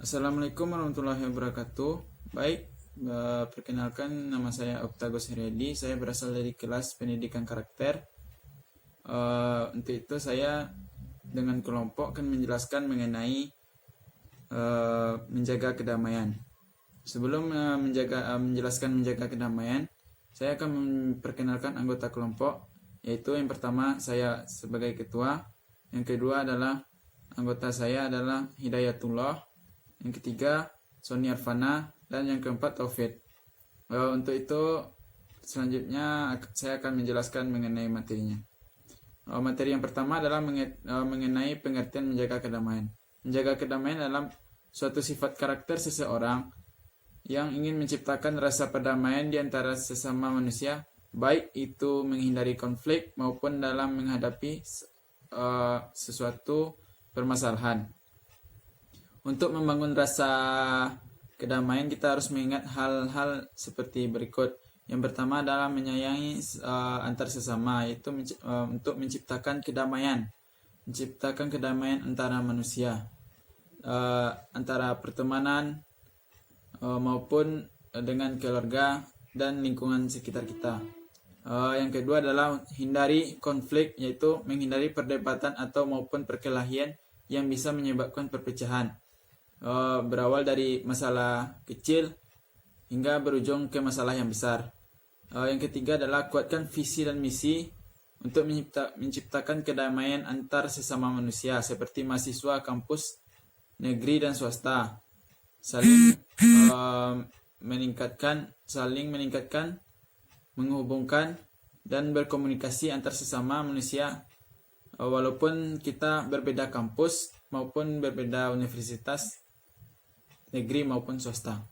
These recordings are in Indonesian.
Assalamualaikum warahmatullahi wabarakatuh. Baik, perkenalkan nama saya Octagus Heriadi. Saya berasal dari kelas pendidikan karakter. Untuk itu saya dengan kelompok akan menjelaskan mengenai menjaga kedamaian. Sebelum menjelaskan menjaga kedamaian, saya akan memperkenalkan anggota kelompok, yaitu yang pertama saya sebagai ketua, yang kedua adalah anggota saya adalah Hidayatullah, yang ketiga Sony Arfana, dan yang keempat Taufik. Untuk itu selanjutnya saya akan menjelaskan mengenai materinya. Materi yang pertama adalah mengenai pengertian menjaga kedamaian. Menjaga kedamaian adalah suatu sifat karakter seseorang yang ingin menciptakan rasa perdamaian di antara sesama manusia, baik itu menghindari konflik maupun dalam menghadapi sesuatu permasalahan. Untuk membangun rasa kedamaian, kita harus mengingat hal-hal seperti berikut. Yang pertama adalah menyayangi antar sesama, yaitu untuk menciptakan kedamaian. Menciptakan kedamaian antara manusia, antara pertemanan maupun dengan keluarga dan lingkungan sekitar kita. Yang kedua adalah hindari konflik, yaitu menghindari perdebatan atau maupun perkelahian yang bisa menyebabkan perpecahan, berawal dari masalah kecil hingga berujung ke masalah yang besar. Yang ketiga adalah kuatkan visi dan misi untuk menciptakan kedamaian antar sesama manusia seperti mahasiswa kampus negeri dan swasta, saling meningkatkan, menghubungkan dan berkomunikasi antar sesama manusia walaupun kita berbeda kampus maupun berbeda universitas negeri maupun swasta.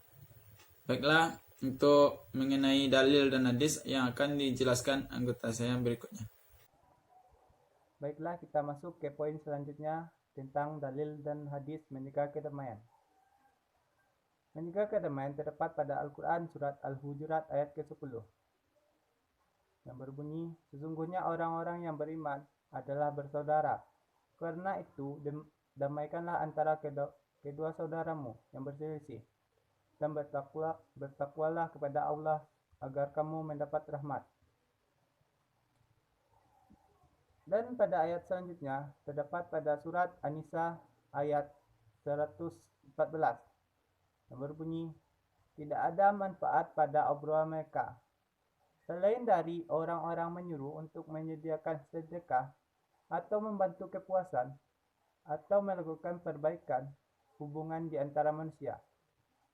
Baiklah, untuk mengenai dalil dan hadis yang akan dijelaskan anggota saya berikutnya. Baiklah, kita masuk ke poin selanjutnya tentang dalil dan hadis menjaga kedamaian. Menjaga kedamaian terdapat pada Al-Quran surat Al-Hujurat ayat ke-10 yang berbunyi, sesungguhnya orang-orang yang beriman adalah bersaudara. Karena itu, damaikanlah antara kedua saudaramu yang berselisih, dan bertakwalah kepada Allah agar kamu mendapat rahmat. Dan pada ayat selanjutnya terdapat pada surat An-Nisa ayat 114 yang berbunyi, tidak ada manfaat pada obrolan mereka selain dari orang-orang menyuruh untuk menyediakan sedekah atau membantu kepuasan atau melakukan perbaikan hubungan di antara manusia.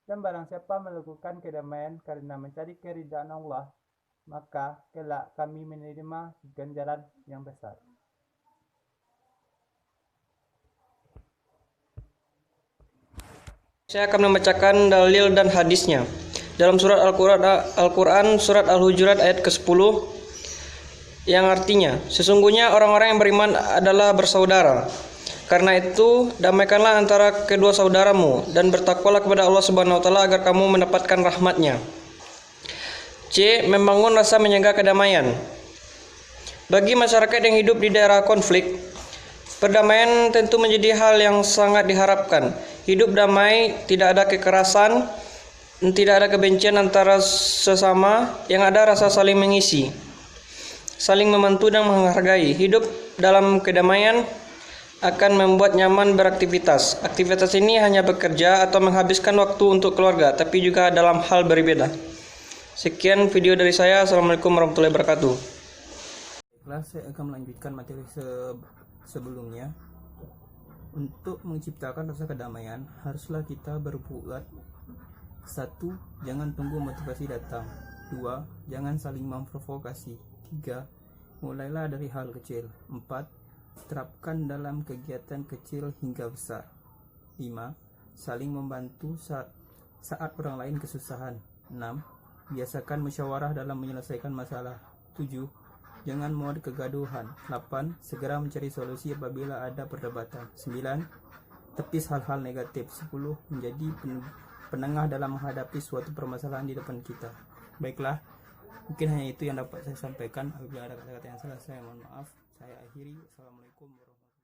Dan barang siapa melakukan kedamaian karena mencari keridhaan Allah, maka kelak kami menerima ganjaran yang besar. Saya akan membacakan dalil dan hadisnya. Dalam surat Al-Quran surat Al-Hujurat ayat ke-10 yang artinya, sesungguhnya orang-orang yang beriman adalah bersaudara. Karena itu, damaikanlah antara kedua saudaramu dan bertakwalah kepada Allah Subhanahu wa taala agar kamu mendapatkan rahmatnya. C. Membangun rasa menjaga kedamaian. Bagi masyarakat yang hidup di daerah konflik, perdamaian tentu menjadi hal yang sangat diharapkan. Hidup damai, tidak ada kekerasan, tidak ada kebencian antara sesama, yang ada rasa saling mengisi, saling membantu dan menghargai. Hidup dalam kedamaian akan membuat nyaman beraktivitas. Aktivitas ini hanya bekerja atau menghabiskan waktu untuk keluarga, tapi juga dalam hal berbeda. Sekian video dari saya. Assalamualaikum warahmatullahi wabarakatuh. Baiklah, saya akan melanjutkan materi sebelumnya. Untuk menciptakan rasa kedamaian, haruslah kita berbuat: 1. Jangan tunggu motivasi datang. 2. Jangan saling memprovokasi. 3. Mulailah dari hal kecil. 4. Terapkan dalam kegiatan kecil hingga besar. 5. Saling membantu saat orang lain kesusahan. 6. Biasakan musyawarah dalam menyelesaikan masalah. 7. Jangan muat kegaduhan. 8. Segera mencari solusi apabila ada perdebatan. 9. Tepis hal-hal negatif. 10. Menjadi penengah dalam menghadapi suatu permasalahan di depan kita. Baiklah, mungkin hanya itu yang dapat saya sampaikan. Apabila ada kata-kata yang salah, saya mohon maaf. Saya akhiri. Assalamualaikum warahmatullahi wabarakatuh.